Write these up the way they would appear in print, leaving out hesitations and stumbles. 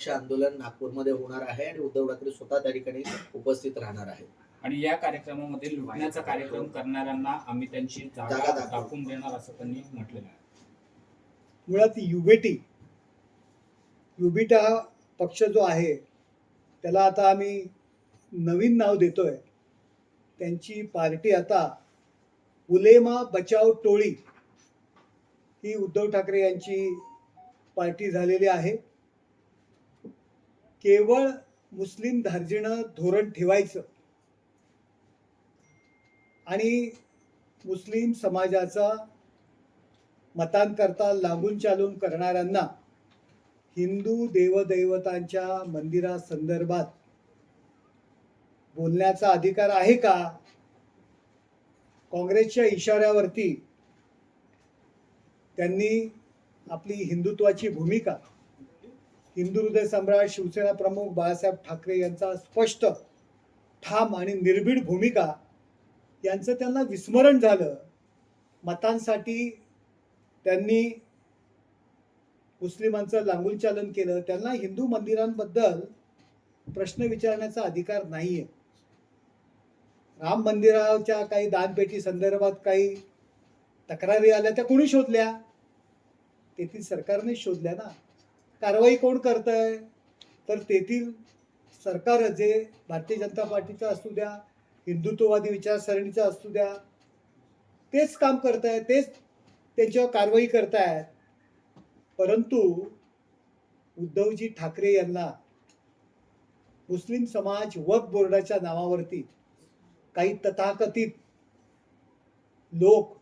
निष्पक्ष आंदोलन नागपूरमध्ये होणार आहे आणि उद्धव ठाकरे स्वतः त्या ठिकाणी उपस्थित राहणार आहेत. आणि या कार्यक्रमामध्ये लुटण्याचा कार्यक्रम करणाऱ्यांना आम्ही त्यांची जागा दाखवून देणार असं त्यांनी म्हटलेलं आहे. मुळात युबिटा हा पक्ष जो आहे त्याला आता आम्ही नवीन नाव देतोय. त्यांची पार्टी आता उलेमा बचाव टोळी ही उद्धव ठाकरे यांची पार्टी झालेली आहे. केवळ मुस्लिम धार्जिणं धोरण ठेवायचं आणि मुस्लिम समाजाचा मतांकरता लागून चालून करणाऱ्यांना हिंदू देवदैवतांच्या मंदिरासंदर्भात बोलण्याचा अधिकार आहे का? काँग्रेसच्या इशाऱ्यावरती त्यांनी आपली हिंदुत्वाची भूमिका, हिंदू हृदय सम्राट शिवसेना प्रमुख बाळासाहेब ठाकरे यांचा स्पष्ट, ठाम आणि निर्भीड भूमिका यांचं त्यांना विस्मरण झालं. मतांसाठी त्यांनी मुस्लिमांचं लागून चालन केलं. त्यांना हिंदू मंदिरांबद्दल प्रश्न विचारण्याचा अधिकार नाहीये. राम मंदिराच्या काही दानपेटी संदर्भात काही तक्रारी आल्या, त्या कोणी शोधल्या? तेथील सरकारने शोधल्या ना. कारवाई कोण करतंय? तर तेथील सरकार, जे भारतीय जनता पार्टीचं असू द्या, हिंदुत्ववादी विचारसरणीचं असू द्या, तेच काम करतायत, तेच त्यांच्यावर कारवाई करतायत. परंतु उद्धवजी ठाकरे यांना मुस्लिम समाज वक्फ बोर्डाच्या नावावरती काही तथाकथित लोक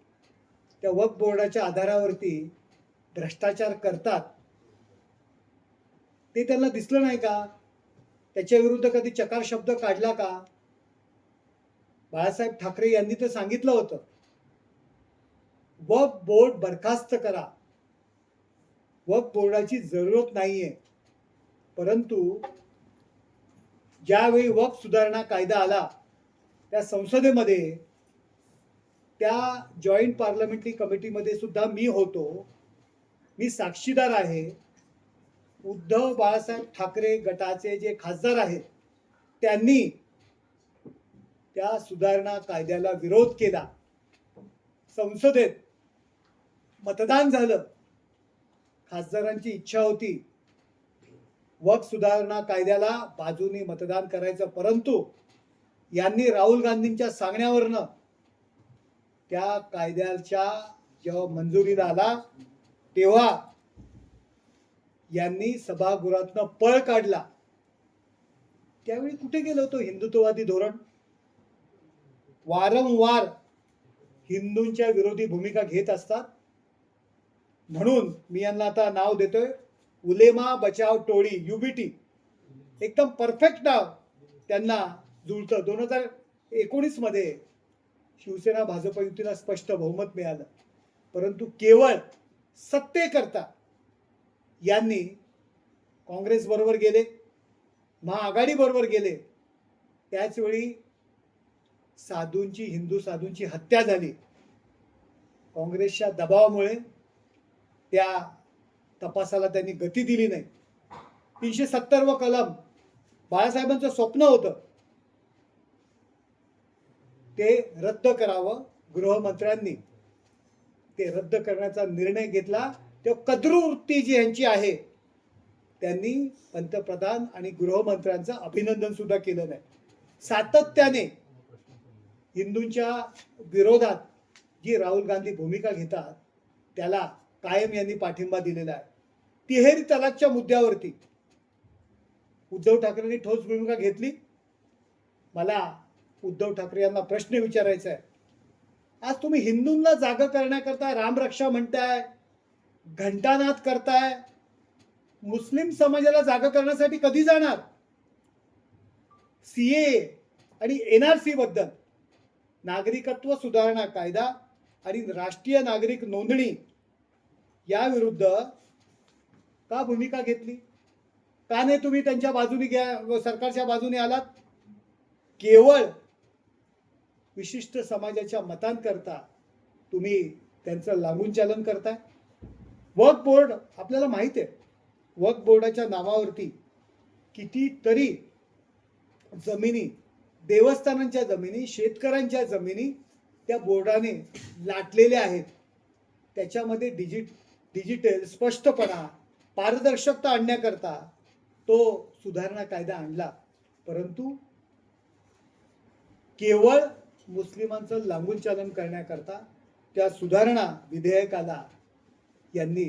त्या वक्फ बोर्डाच्या आधारावरती भ्रष्टाचार करतात, ते त्यांना दिसलं नाही का? त्याच्या विरुद्ध कधी चकार शब्द काढला का? बाळासाहेब ठाकरे यांनी तर सांगितलं होतं, वक्फ बोर्ड बरखास्त करा, वक्फ बोर्डाची जरूरत नाहीये. परंतु ज्यावेळी वक्फ सुधारणा कायदा आला, त्या संसदेमध्ये, त्या जॉईंट पार्लमेंटरी कमिटीमध्ये सुद्धा मी होतो, मी साक्षीदार आहे. उद्धव बाळासाहेब ठाकरे गटाचे जे खासदार आहेत त्यांनी त्या सुधारणा कायद्याला विरोध केला. संसदेत मतदान झालं. खासदारांची इच्छा होती वक्फ सुधारणा कायद्याला बाजूने मतदान करायचं, परंतु यांनी राहुल गांधींच्या सांगण्यावरनं त्या कायद्याच्या जेव्हा मंजुरीला आला तेव्हा यांनी सभागृहातनं पळ काढला. त्यावेळी कुठे गेलं होतं हिंदुत्ववादी धोरण? वारंवार हिंदूंच्या विरोधी भूमिका घेत असतात. म्हणून मी यांना आता नाव देतोय उलेमा बचाव टोळी, युबीटी. एकदम परफेक्ट नाव त्यांना जुळतं. 2019 मध्ये शिवसेना भाजप युतीला स्पष्ट बहुमत मिळालं, परंतु केवळ सत्तेकरता यांनी काँग्रेस बरोबर गेले, महाआघाडी बरोबर गेले. त्याचवेळी साधूंची, हिंदू साधूंची हत्या झाली. काँग्रेसच्या दबावामुळे त्या तपासाला त्यांनी गती दिली नाही. 370 कलम बाळासाहेबांचं स्वप्न होतं ते रद्द करावं. गृहमंत्र्यांनी ते रद्द करण्याचा निर्णय घेतला. तेव्हा कद्रू वृत्ती जी यांची आहे, त्यांनी पंतप्रधान आणि गृहमंत्र्यांचं अभिनंदन सुद्धा केलं नाही. सातत्याने हिंदूंच्या विरोधात जी राहुल गांधी भूमिका घेतात त्याला कायम यांनी पाठिंबा दिलेला आहे. तिहेरी तलाकच्या मुद्द्यावरती उद्धव ठाकरेंनी ठोस भूमिका घेतली. मला उद्धव ठाकरे यांना प्रश्न विचारायचा आहे, आज तुम्ही हिंदूंना जागा करण्याकरता रामरक्षा म्हणताय, घंटानाद करताय, मुस्लिम समाजाला जागा करण्यासाठी कधी जाणार? सीए आणि एनआरसी बद्दल, नागरिकत्व सुधारणा कायदा आणि राष्ट्रीय नागरिक नोंदणी या विरुद्ध का भूमिका घेतली? का नाही तुम्ही त्यांच्या बाजूने सरकारच्या बाजूने आलात? केवळ विशिष्ट समाजाच्या मतांकरता तुम्ही त्यांचं लागून चालन करताय. वक्फ बोर्ड आपल्याला माहिती आहे, वक्फ बोर्डाच्या नावावरती कितीतरी जमिनी, देवस्थानांच्या जमिनी, शेतकऱ्यांच्या जमिनी त्या बोर्डाने लाटलेल्या आहेत. त्याच्यामध्ये डिजिटल स्पष्टपणा, पारदर्शकता आणण्याकरता तो सुधारणा कायदा आणला. परंतु केवळ मुस्लिमांचं लांबूलचालन करण्याकरता त्या सुधारणा विधेयकाला यांनी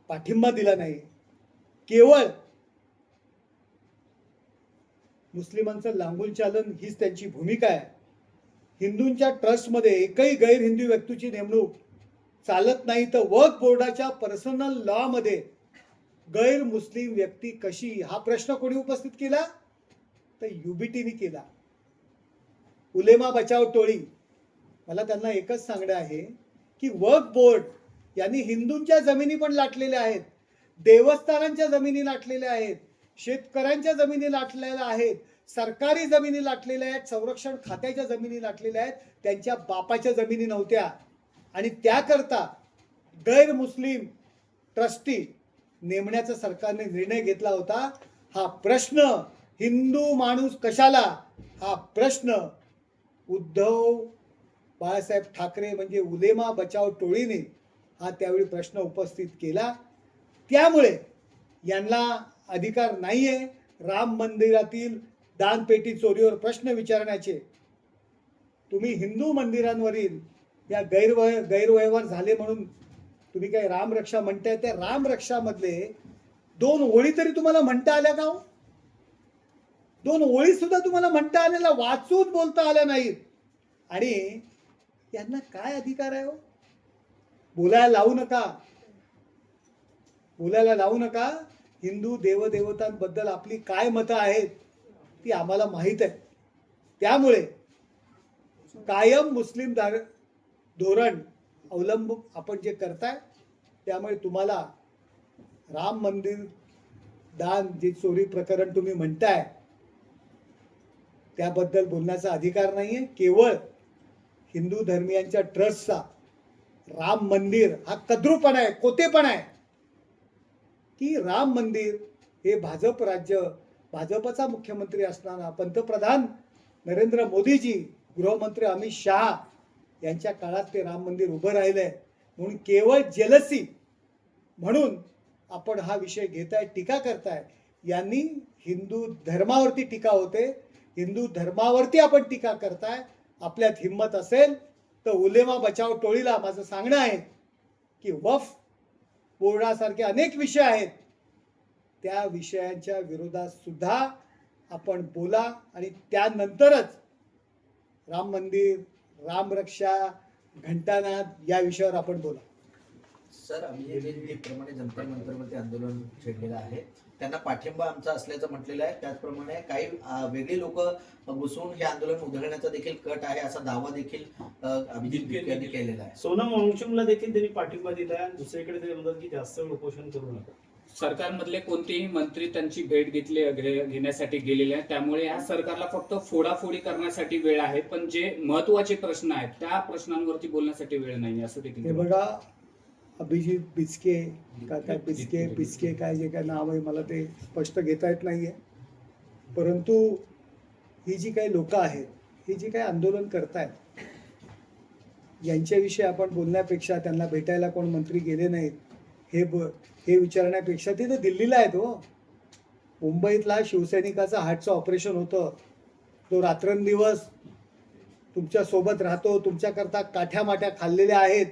पाठिंबा दिला नाही. केवळ मुस्लिमांचं लांबूलचालन हीच त्यांची भूमिका आहे. हिंदूंच्या ट्रस्टमध्ये एकही गैर हिंदू व्यक्तीची नेमणूक चालत नाही. तर वक्फ बोर्डाच्या पर्सनल लॉ मध्ये गैर मुस्लिम व्यक्ती कशी, हा प्रश्न कोणी उपस्थित केला? तर युबीटीने केला. उलेमा बचाव टोळी. मला त्यांना एकच सांगणं आहे की वक्फ बोर्ड यांनी हिंदूंच्या जमिनी पण लाटलेल्या आहेत, देवस्थानांच्या जमिनी लाटलेल्या आहेत, शेतकऱ्यांच्या जमिनी लाटलेल्या आहेत, सरकारी जमिनी लाटलेल्या आहेत, संरक्षण खात्याच्या जमिनी लाटलेल्या आहेत. त्यांच्या बापाच्या जमिनी नव्हत्या. आणि त्याकरता गैर मुस्लिम ट्रस्टी नेमण्याचा सरकारने निर्णय घेतला होता. हा प्रश्न हिंदू माणूस कशाला, हा प्रश्न उद्धव बाळासाहेब ठाकरे म्हणजे उलेमा बचाव टोळीने हा त्यावेळी प्रश्न उपस्थित केला. त्यामुळे यांना अधिकार नाहीये राम मंदिरातील दानपेटी चोरीवर प्रश्न विचारण्याचे. तुम्ही हिंदू मंदिरांवरील या गैरव्यवहार झाले म्हणून तुम्ही काय रामरक्षा म्हणताय, त्या रामरक्षामधले 2 ओळी तरी तुम्हाला म्हणता आल्या का? 2 ओळी सुद्धा तुम्हाला म्हणता आलेला, वाचून बोलता आल्या नाहीत. आणि यांना काय अधिकार आहे? बोलायला लावू नका, बोलायला लावू नका. हिंदू देवदेवतांबद्दल आपली काय मतं आहेत ती आम्हाला माहीत आहे. त्यामुळे कायम मुस्लिम धोरण अवलंब आपण जे करताय, त्यामुळे तुम्हाला राम मंदिर दान जे चोरी प्रकरण तुम्ही म्हणताय त्याबद्दल बोलण्याचा अधिकार नाहीये. केवळ हिंदू धर्मियांच्या ट्रस्टचा राम मंदिर हा कद्रूपणा आहे, कोतेपणा आहे की राम मंदिर हे भाजप राज्य, भाजपचा मुख्यमंत्री असताना पंतप्रधान नरेंद्र मोदीजी, गृहमंत्री अमित शहा यांच्या काळात ते राम मंदिर उभं राहिलंय. म्हणून केवळ जेलसी म्हणून आपण हा विषय घेताय, टीका करताय. यांनी हिंदू धर्मावरती टीका होते, हिंदू धर्मावरती आपण टीका करताय. आपल्यात हिंमत असेल तर उलेमा बचाव टोळीला माझं सांगणं आहे की वक्फ बोर्डासारखे अनेक विषय आहेत, त्या विषयांच्या विरोधात सुद्धा आपण बोला. आणि त्यानंतरच राम मंदिर, रामरक्षा, घंटानाद या विषयावर आपण बोला. सर, आम्ही जे प्रमाणे जंतर मंतरमध्ये आंदोलन छेडलेलं आहे त्यांना पाठिंबा आमचा असल्याचं म्हटलेलं आहे. त्याचप्रमाणे काही वेगळी लोक घुसून हे आंदोलन उधळण्याचा देखील कट आहे असा दावा देखील अभिजित यांनी केलेला आहे. सोनम वांगचुकला देखील त्यांनी पाठिंबा दिला आहे. दुसरीकडे ते म्हणतात की जास्त वेळ उपोषण करू नका. सरकारमधले कोणतेही मंत्री त्यांची भेट घेण्यासाठी गेलेले आहेत. त्यामुळे या सरकारला फक्त फोडाफोडी करण्यासाठी वेळ आहे, पण जे महत्वाचे प्रश्न आहेत त्या प्रश्नांवरती बोलण्यासाठी वेळ नाही असं देखील. हे बघा, अभिजित बिचके काय बिचके काय जे काय नाव आहे मला ते स्पष्ट घेता येत नाहीये. परंतु ही जी काही लोक आहेत, ही जी काही आंदोलन करतायत, यांच्याविषयी आपण बोलण्यापेक्षा त्यांना भेटायला कोण मंत्री गेले नाहीत हे विचारण्यापेक्षा ते तर दिल्लीला आहेत हो. मुंबईतला शिवसैनिकाचा हार्टचं ऑपरेशन होतं, तो रात्रंदिवस तुमच्या सोबत राहतो, तुमच्याकरता काठ्यामाठ्या खाल्लेल्या आहेत,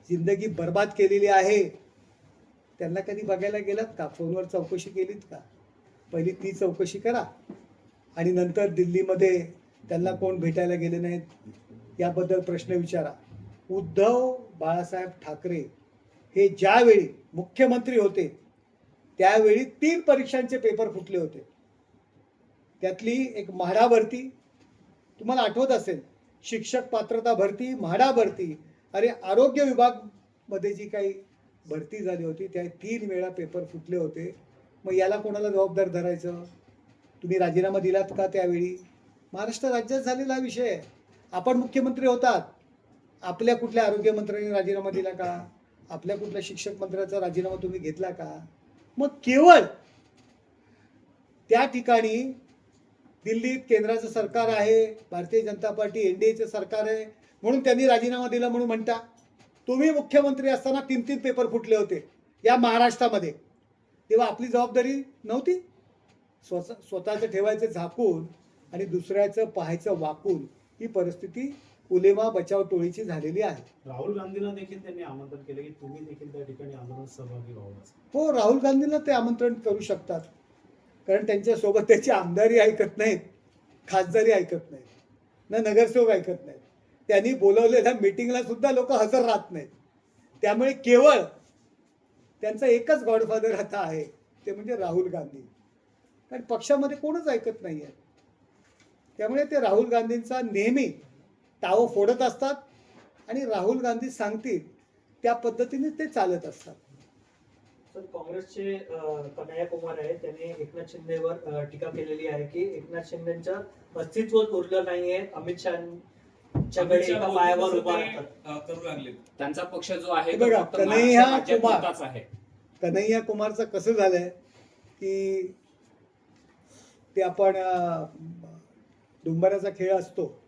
जिंदगी बर्बाद केलेली आहे. त्यांना कधी बघायला गेलात का? फोनवर चौकशी केलीत का? पहिली ती चौकशी करा आणि नंतर दिल्लीमध्ये त्यांना कोण भेटायला गेले नाहीत याबद्दल प्रश्न विचारा. उद्धव बाळासाहेब ठाकरे हे ज्यावेळी मुख्यमंत्री होते त्यावेळी 3 परीक्षांचे पेपर फुटले होते. त्यातली एक म्हाडा भरती, तुम्हाला आठवत असेल, शिक्षक पात्रता भरती, म्हाडा भरती. अरे, आरोग्य विभाग मध्ये जी काही भरती झाली होती त्या 3 वेळा पेपर फुटले होते. मग याला कोणाला जबाबदार धरायचं? तुम्ही राजीनामा दिलात का त्यावेळी? महाराष्ट्र राज्यात झालेला विषय आहे. आपण मुख्यमंत्री होतात, आपल्या कुठल्या आरोग्यमंत्र्यांनी राजीनामा दिला का? आपल्या कुठल्या शिक्षक मंत्र्याचा राजीनामा तुम्ही घेतला का? मग केवळ त्या ठिकाणी दिल्लीत केंद्राचं सरकार आहे, भारतीय जनता पार्टी एनडीएचं सरकार आहे, म्हणून त्यांनी राजीनामा दिला म्हणून म्हणता. तुम्ही मुख्यमंत्री असताना 3-3 पेपर फुटले होते या महाराष्ट्रामध्ये, तेव्हा आपली जबाबदारी नव्हती? स्वतःचं ठेवायचं झाकून आणि दुसऱ्याचं पाहायचं वाकून ही परिस्थिती उलेमा बचाव टोळीची झालेली आहे. राहुल गांधींना देखील त्यांनी आमंत्रण केलं की तुम्ही देखील त्या ठिकाणी आंदोलनात सहभागी व्हावं. हो, राहुल गांधींना ते आमंत्रण करू शकतात, कारण त्यांच्यासोबत त्याची आमदारी ऐकत नाहीत, खासदारी ऐकत नाहीत, ना नगरसेवक ऐकत नाहीत. त्यांनी बोलवलेल्या मीटिंगला सुद्धा लोक हजर राहत नाहीत. त्यामुळे केवळ त्यांचा एकच गॉडफादर आता आहे, ते म्हणजे राहुल गांधी. कारण पक्षामध्ये कोणच ऐकत नाही आहे. त्यामुळे ते राहुल गांधींचा नेहमी ताव फोडत असतात आणि राहुल गांधी सांगतील त्या पद्धतीने ते चालत असतात. तर काँग्रेसचे कन्हैया कुमार आहे, त्यांनी एकनाथ शिंदेवर टीका केलेली आहे की एकनाथ शिंदेचं अस्तित्वच उरलं नाहीये, अमित शहाच्या एका पायावर उभा राहतात करू लागले. त्यांचा पक्ष जो आहे हे तो बघा, फक्त कन्हैया महाराष्ट्र कुमार. राज्यापुरताच आहे. कन्हैया कुमारचं कसं झालंय की ते आपण डुंबाराचा खेळ असतो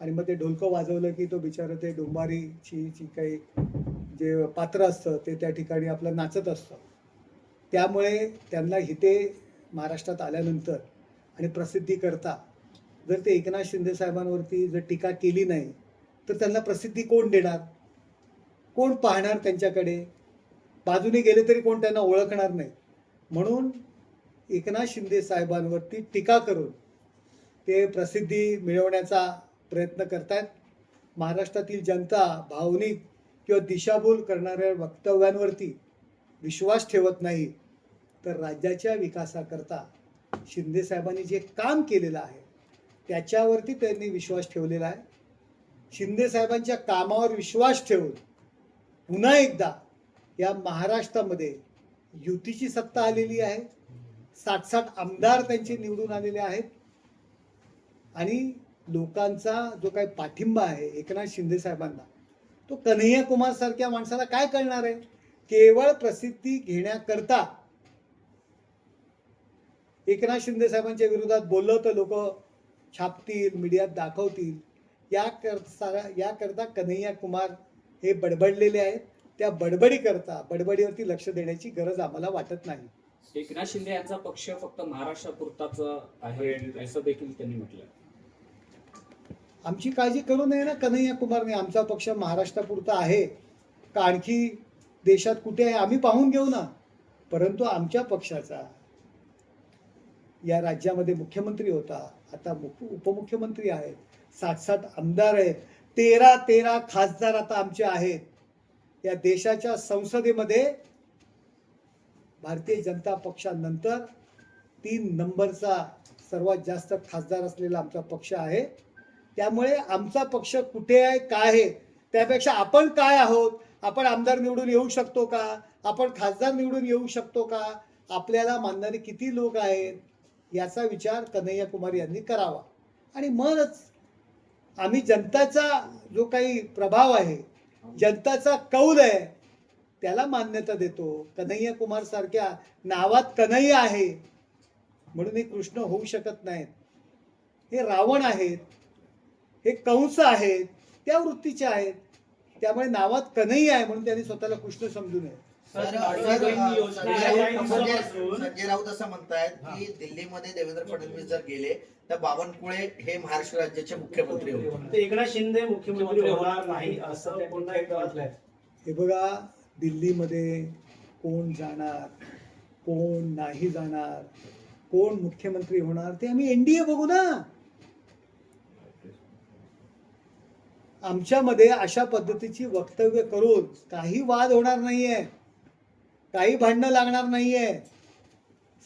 आणि मग ते ढोलकं वाजवलं की तो बिचारा ते डुंबारीची जी काही जे पात्र असतं ते त्या ठिकाणी आपलं नाचत असतं. त्यामुळे त्यांना इथे महाराष्ट्रात आल्यानंतर आणि प्रसिद्धी करता जर ते एकनाथ शिंदे साहेबांवरती जर टीका केली नाही तर त्यांना प्रसिद्धी कोण देणार, कोण पाहणार त्यांच्याकडे? बाजूने गेले तरी कोण त्यांना ओळखणार नाही. म्हणून एकनाथ शिंदे साहेबांवरती टीका करून ते प्रसिद्धी मिळवण्याचा प्रयत्न करतायत. महाराष्ट्रातील जनता भावनिक किंवा दिशाभूल करणाऱ्या वक्तव्यांवरती विश्वास ठेवत नाही, तर राज्याच्या विकासाकरता शिंदे साहेबांनी जे काम केलेलं आहे त्याच्यावरती त्यांनी विश्वास ठेवलेला आहे. शिंदे साहेबांच्या कामावर विश्वास ठेवून पुन्हा एकदा या महाराष्ट्रामध्ये युतीची सत्ता आलेली आहे. 60 आमदार त्यांचे निवडून आलेले आहेत आणि लोकांचा जो काही पाठिंबा आहे एकनाथ शिंदे साहेबांना, तो कन्हैया कुमार सारख्या माणसाला काय कळणार आहे? केवळ प्रसिद्धी घेण्याकरता एकनाथ शिंदे साहेबांच्या विरोधात बोललं तर लोक छापतील, मीडियात दाखवतील, याकरता कन्हैया कुमार हे बडबडलेले आहेत. त्या बडबडीवरती लक्ष देण्याची गरज आम्हाला वाटत नाही. एकनाथ शिंदे यांचा पक्ष फक्त महाराष्ट्रापुरताच आहे असं देखील त्यांनी म्हटलं. आमची काळजी करू नये ना कन्हैया कुमारने. आमचा पक्ष महाराष्ट्रापुरता आहे का आणखी देशात कुठे आहे आम्ही पाहून घेऊ ना. परंतु आमच्या पक्षाचा या राज्यामध्ये मुख्यमंत्री होता, आता उपमुख्यमंत्री आहेत, 60 आमदार आहेत, 13 खासदार आता आमचे आहेत. या देशाच्या संसदेमध्ये भारतीय जनता पक्षानंतर 3 नंबरचा सर्वात जास्त खासदार असलेला आमचा पक्ष आहे. त्यामुळे आमचा पक्ष कुठे आहे, काय आहे, त्यापेक्षा आपण काय आहोत, आपण आमदार निवडून येऊ शकतो का, आपण खासदार निवडून येऊ शकतो का, आपल्याला मानणारे किती लोक आहेत, याचा विचार कन्हैया कुमार यांनी करावा. आणि मगच आम्ही जनताचा जो काही प्रभाव आहे, जनताचा कौल आहे, त्याला मान्यता देतो. कन्हैया कुमार सारख्या नावात कन्हैया आहे म्हणून हे कृष्ण होऊ शकत नाहीत. हे रावण आहेत, हे कंस आहेत, त्या वृत्तीचे आहेत. त्यामुळे नावात कन्हैया आहे म्हणून त्यांनी स्वतःला कृष्ण समजू नये. संजय राऊत असं म्हणतायत की दिल्लीमध्ये देवेंद्र फडणवीस जर गेले तर बावनकुळे हे महाराष्ट्र राज्याचे मुख्यमंत्री होते. ते एकनाथ शिंदे मुख्यमंत्री होणार नाही असं पुन्हा एकदा म्हटलंय. हे बघा, दिल्लीमध्ये कोण जाणार, कोण नाही जाणार, कोण मुख्यमंत्री होणार ते आम्ही एनडीए बघू ना. आमच्यामध्ये अशा पद्धतीची वक्तव्य करून काही वाद होणार नाहीये, काही भांडणं लागणार नाहीये.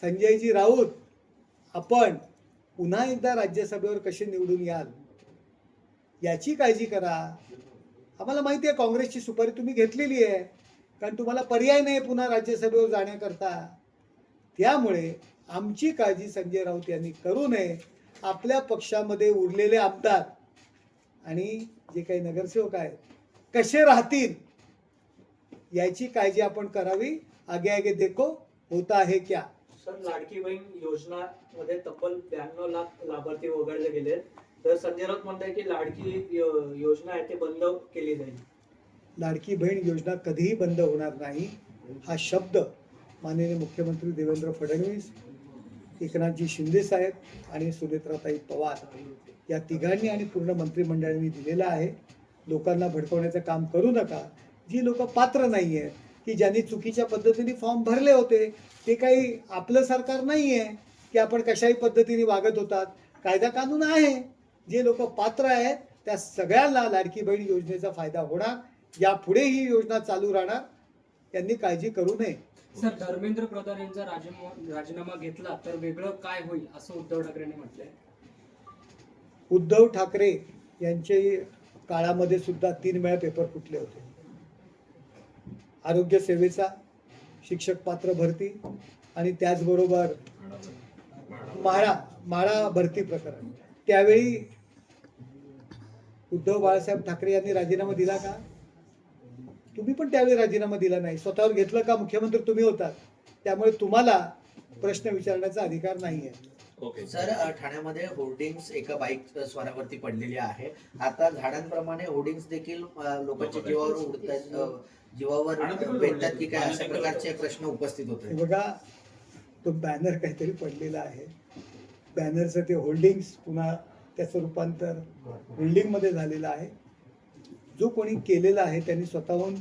संजयजी राऊत, आपण पुन्हा एकदा राज्यसभेवर कसे निवडून याल याची काळजी करा. आम्हाला माहिती आहे काँग्रेसची सुपारी तुम्ही घेतलेली आहे, कारण तुम्हाला पर्याय नाही पुन्हा राज्यसभेवर जाण्याकरता. त्यामुळे आमची काळजी संजय राऊत यांनी करू नये. आपल्या पक्षामध्ये उरलेले आमदार आणि जे काही नगरसेवक आहेत कसे राहतील याची काळजी आपण करावी. आगे आगे देखो होता है क्या. सर, लाडकी बहीण योजना मध्ये तब्बल 92 लाख लाभार्थी वगळले गेले, तर संजय राऊत म्हणताय की लाडकी योजना आहे ते बंद केली जाईल. लाडकी बहीण योजना कधीही बंद होणार नाही हा शब्द माननीय मुख्यमंत्री देवेंद्र फडणवीस, एकनाथजी शिंदे साहेब आणि सुनेत्राताई पवार या तिघांनी आणि पूर्ण मंत्रिमंडळाने दिलेला आहे. लोकांना भडकवण्याचं काम करू नका. जी लोक पात्र नाही आहेत, की ज्यांनी चुकीच्या पद्धतीने फॉर्म भरले होते, ते काही आपलं सरकार नाही आहे की आपण कशाही पद्धतीने वागत होतात. कायदा कानून आहे. जे लोक पात्र आहेत त्या सगळ्यांना लाडकी बहीण योजनेचा फायदा होणार. यापुढे ही योजना चालू राहणार. त्यांनी काळजी करू नये. सर, धर्मेंद्र प्रधान यांचा राजीनामा घेतला तर वेगळं काय होईल असं उद्धव ठाकरेंनी म्हटलंय. उद्धव ठाकरे यांचे काळामध्ये सुद्धा 3 वेळा पेपर फुटले होते. आरोग्य सेवेचा, शिक्षक पात्र भरती आणि त्याचबरोबर माळा भरती प्रकरण. त्यावेळी उद्धव बाळासाहेब ठाकरे यांनी राजीनामा दिला का? तुम्ही पण त्यावेळी राजीनामा दिला नाही. स्वतःवर घेतलं का? मुख्यमंत्री तुम्ही होतात. त्यामुळे तुम्हाला प्रश्न विचारण्याचा अधिकार नाही आहे. सर, ठाण्यामध्ये होर्डिंग्स एका बाईक स्वारावरती पडलेली आहे. आता झाडांप्रमाणे होर्डिंग्स देखील लोकांच्या जीवावर उडतात, जीवावर बेततात की काय, अशा प्रकारचे प्रश्न उपस्थित होते. हे बघा, तो बॅनर काहीतरी पडलेला आहे. बॅनरचं ते होल्डिंग्स पुन्हा त्याचं रूपांतर बिल्डिंगमध्ये झालेलं आहे. जो कोणी केलेलं आहे त्यांनी स्वतःहून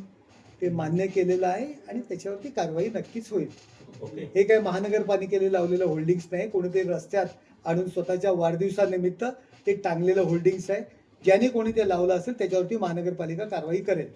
ते मान्य केलेलं आहे आणि त्याच्यावरती कारवाई नक्कीच होईल. हे काय महानगरपालिकेने लावलेलं होल्डिंग्स नाही. कोणीतरी रस्त्यात आणून स्वतःच्या वाढदिवसानिमित्त ते टांगलेलं होल्डिंग्स आहे. ज्याने कोणी ते लावलं असेल त्याच्यावरती महानगरपालिका कारवाई करेल.